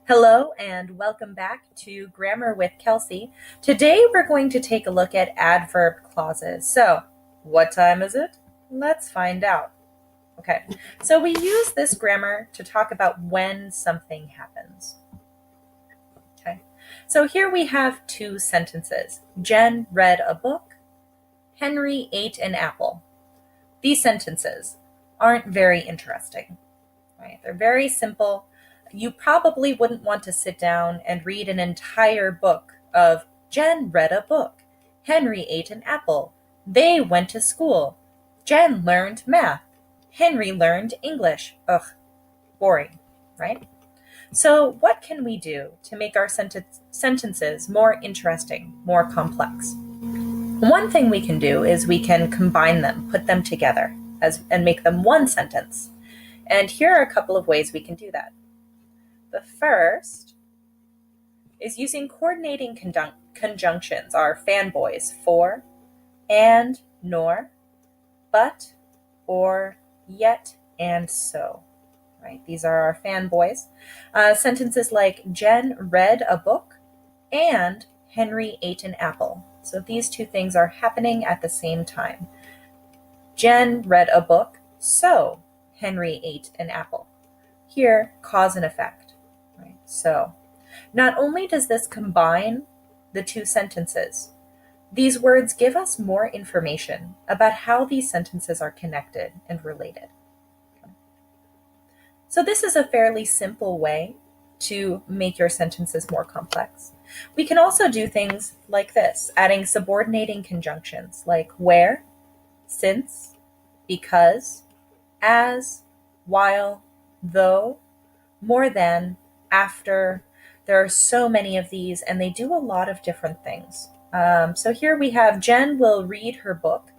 Hello and welcome back to Grammar with Kelsey. Today we're going to take a look at adverb clauses. So, what time is it? Let's find out. Okay, so we use this grammar to talk about when something happens. Okay, so here we have two sentences. Jen read a book. Henry ate an apple. These sentences aren't very interesting, right? They're very simple. You probably wouldn't want to sit down and read an entire book of Jen read a book, Henry ate an apple, they went to school, Jen learned math, Henry learned English. Ugh, boring, right? So what can we do to make our sentences more interesting, more complex? One thing we can do is we can combine them, put them together and make them one sentence. And here are a couple of ways we can do that. The first is using coordinating conjunctions, our fanboys, for, and, nor, but, or, yet, and so. Right? These are our fanboys. Sentences like Jen read a book and Henry ate an apple. So these two things are happening at the same time. Jen read a book, so Henry ate an apple. Here, cause and effect. Right? So, not only does this combine the two sentences, these words give us more information about how these sentences are connected and related. Okay. So this is a fairly simple way to make your sentences more complex. We can also do things like this, adding subordinating conjunctions like where, since, because, as, while, though, more than, after. There are so many of these, and they do a lot of different things. So here we have Jen will read her book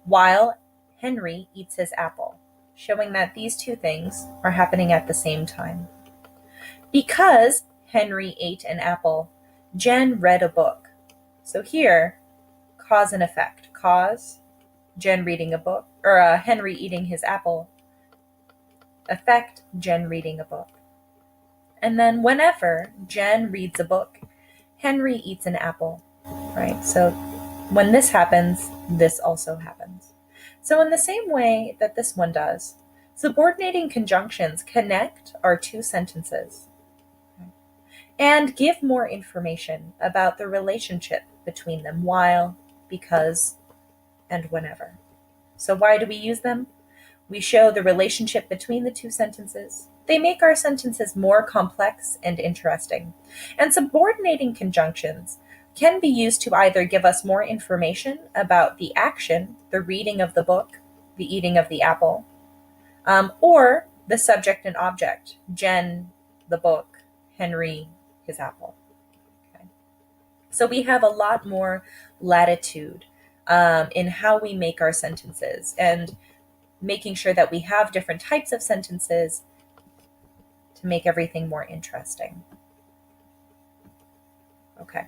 while Henry eats his apple, showing that these two things are happening at the same time. Because Henry ate an apple, Jen read a book. So here, cause and effect. Cause, Jen reading a book, or Henry eating his apple. Effect, Jen reading a book. And then whenever Jen reads a book, Henry eats an apple, right? So when this happens, this also happens. So in the same way that this one does, subordinating conjunctions connect our two sentences and give more information about the relationship between them, while, because, and whenever. So why do we use them? We show the relationship between the two sentences. They make our sentences more complex and interesting. And subordinating conjunctions can be used to either give us more information about the action, the reading of the book, the eating of the apple, or the subject and object, Jen, the book, Henry, his apple. Okay. So we have a lot more latitude in how we make our sentences and making sure that we have different types of sentences to make everything more interesting. Okay,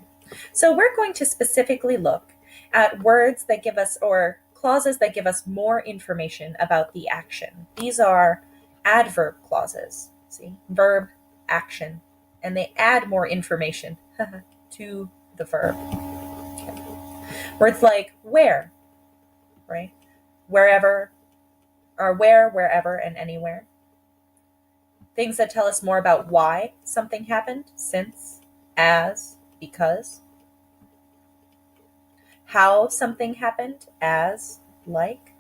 so we're going to specifically look at words that give us, or clauses that give us more information about the action. These are adverb clauses, see, verb, action, and they add more information to the verb. Okay. Words like where, right? Wherever, or where, wherever, and anywhere. Things that tell us more about why something happened, since, as, because. How something happened, as, like.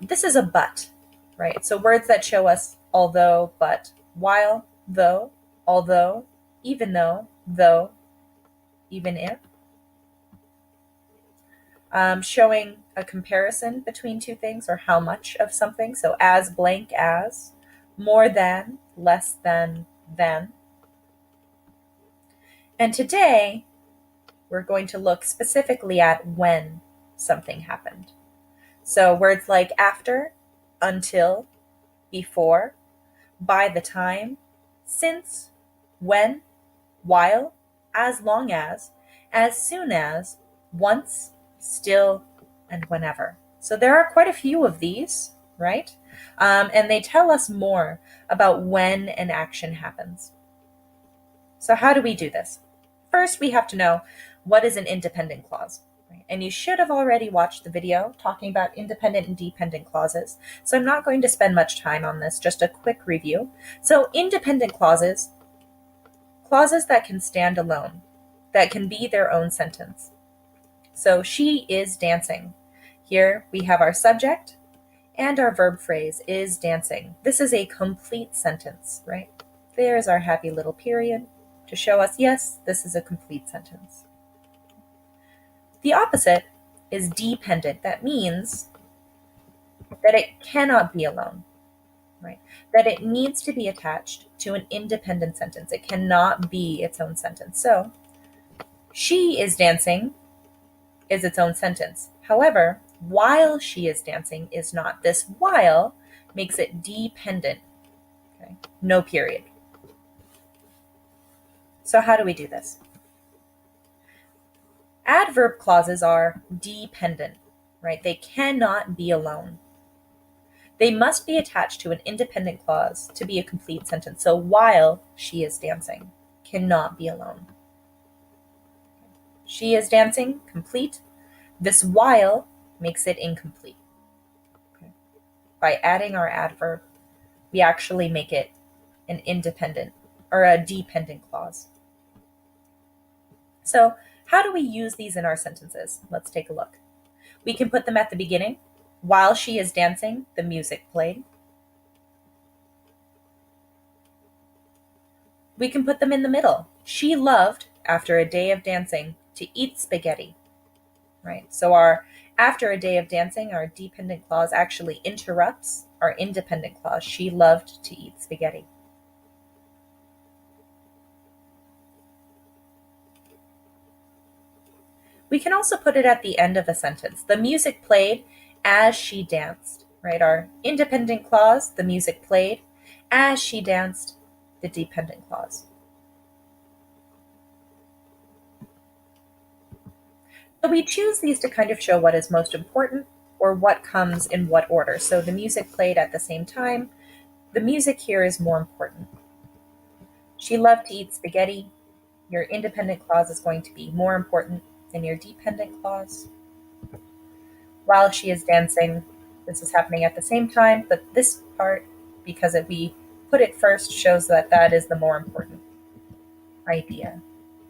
This is a but, right? So words that show us although, but, while, though, although, even though, even if. Showing a comparison between two things, or how much of something. So as blank as, more than, less than. And today, we're going to look specifically at when something happened. So words like after, until, before, by the time, since, when, while, as long as soon as, once, still, and whenever. So there are quite a few of these right? And they tell us more about when an action happens. So how do we do this? First, we have to know what is an independent clause. Right? And you should have already watched the video talking about independent and dependent clauses. So I'm not going to spend much time on this, just a quick review. So independent clauses, clauses that can stand alone, that can be their own sentence. So she is dancing. Here we have our subject and our verb phrase is dancing. This is a complete sentence, right? There's our happy little period to show us, yes, this is a complete sentence. The opposite is dependent. That means that it cannot be alone, right? That it needs to be attached to an independent sentence. It cannot be its own sentence. So, she is dancing is its own sentence. However, while she is dancing is not. This while makes it dependent. Okay? No period. So how do we do this? Adverb clauses are dependent, right? They cannot be alone. They must be attached to an independent clause to be a complete sentence. So while she is dancing cannot be alone. She is dancing, complete. This while makes it incomplete. Okay. By adding our adverb, we actually make it an independent or a dependent clause. So how do we use these in our sentences? Let's take a look. We can put them at the beginning. While she is dancing, the music played. We can put them in the middle. She loved, after a day of dancing, to eat spaghetti. Right? So our after a day of dancing, our dependent clause actually interrupts our independent clause. She loved to eat spaghetti. We can also put it at the end of a sentence. The music played as she danced, right? Our independent clause, the music played. As she danced, the dependent clause. So we choose these to kind of show what is most important or what comes in what order. So the music played at the same time. The music here is more important. She loved to eat spaghetti. Your independent clause is going to be more important than your dependent clause. While she is dancing, this is happening at the same time, but this part, because we put it first, shows that that is the more important idea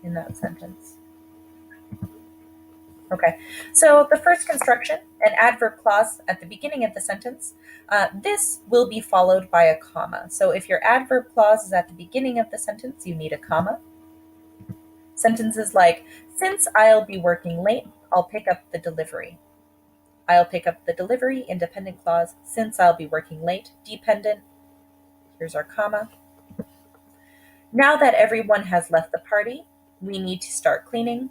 in that sentence. Okay, so the first construction, an adverb clause at the beginning of the sentence, this will be followed by a comma. So if your adverb clause is at the beginning of the sentence, you need a comma. Sentences like, since I'll be working late, I'll pick up the delivery. I'll pick up the delivery, independent clause. Since I'll be working late, dependent. Here's our comma. Now that everyone has left the party, we need to start cleaning.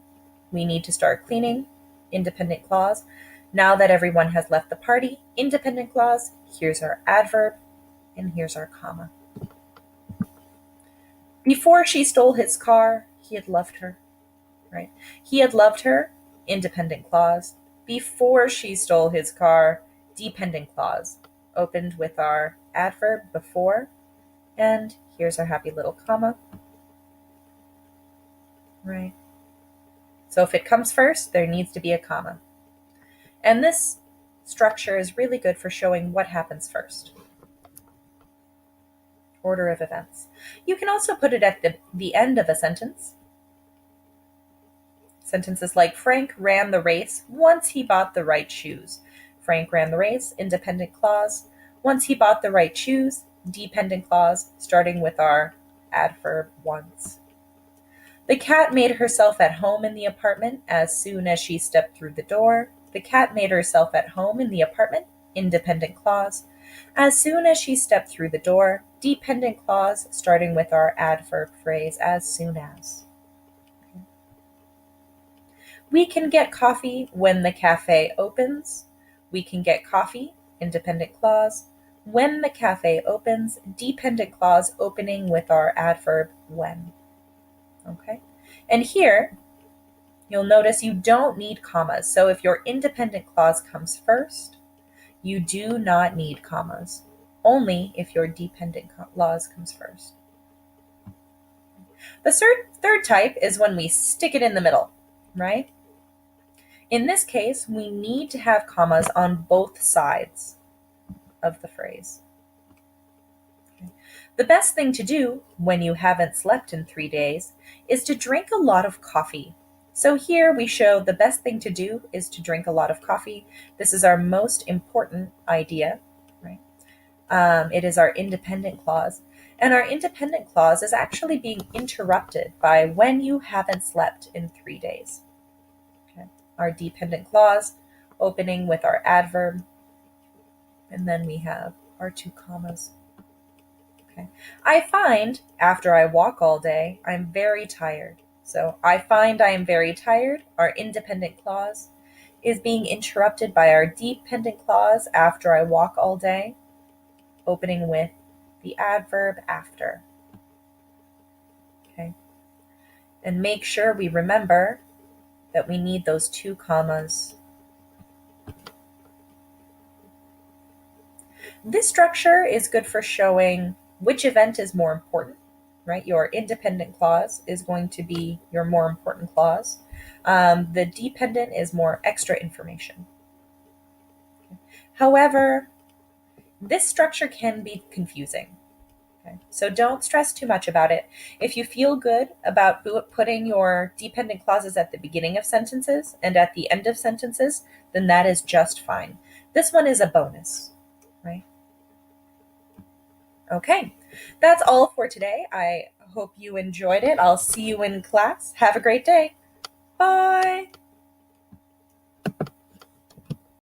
We need to start cleaning, independent clause. Now that everyone has left the party, independent clause. Here's our adverb, and here's our comma. Before she stole his car, he had loved her, right? He had loved her, independent clause. Before she stole his car, dependent clause. Opened with our adverb, before, and here's our happy little comma, right? So if it comes first, there needs to be a comma. And this structure is really good for showing what happens first. Order of events. You can also put it at the end of a sentence. Sentences like, Frank ran the race once he bought the right shoes. Frank ran the race, independent clause. Once he bought the right shoes, dependent clause, starting with our adverb once. The cat made herself at home in the apartment as soon as she stepped through the door. The cat made herself at home in the apartment, independent clause. As soon as she stepped through the door, dependent clause, starting with our adverb phrase, as soon as. Okay. We can get coffee when the cafe opens. We can get coffee, independent clause. When the cafe opens, dependent clause, opening with our adverb when. Okay, and here you'll notice you don't need commas. So if your independent clause comes first, You do not need commas, only if your dependent clause comes first. The third type is when we stick it in the middle, right? In this case, we need to have commas on both sides of the phrase. The best thing to do when you haven't slept in 3 days is to drink a lot of coffee. So here we show the best thing to do is to drink a lot of coffee. This is our most important idea, right? It is our independent clause. And our independent clause is actually being interrupted by when you haven't slept in 3 days. Okay. Our dependent clause opening with our adverb, and then we have our 2 commas. Okay. I find after I walk all day, I'm very tired. So I find I am very tired, our independent clause, is being interrupted by our dependent clause after I walk all day, opening with the adverb after. Okay. And make sure we remember that we need those 2 commas. This structure is good for showing which event is more important, right? Your independent clause is going to be your more important clause. The dependent is more extra information. Okay. However, this structure can be confusing. Okay. So don't stress too much about it. If you feel good about putting your dependent clauses at the beginning of sentences and at the end of sentences, then that is just fine. This one is a bonus, right? Okay, that's all for today. I hope you enjoyed it. I'll see you in class. Have a great day. Bye.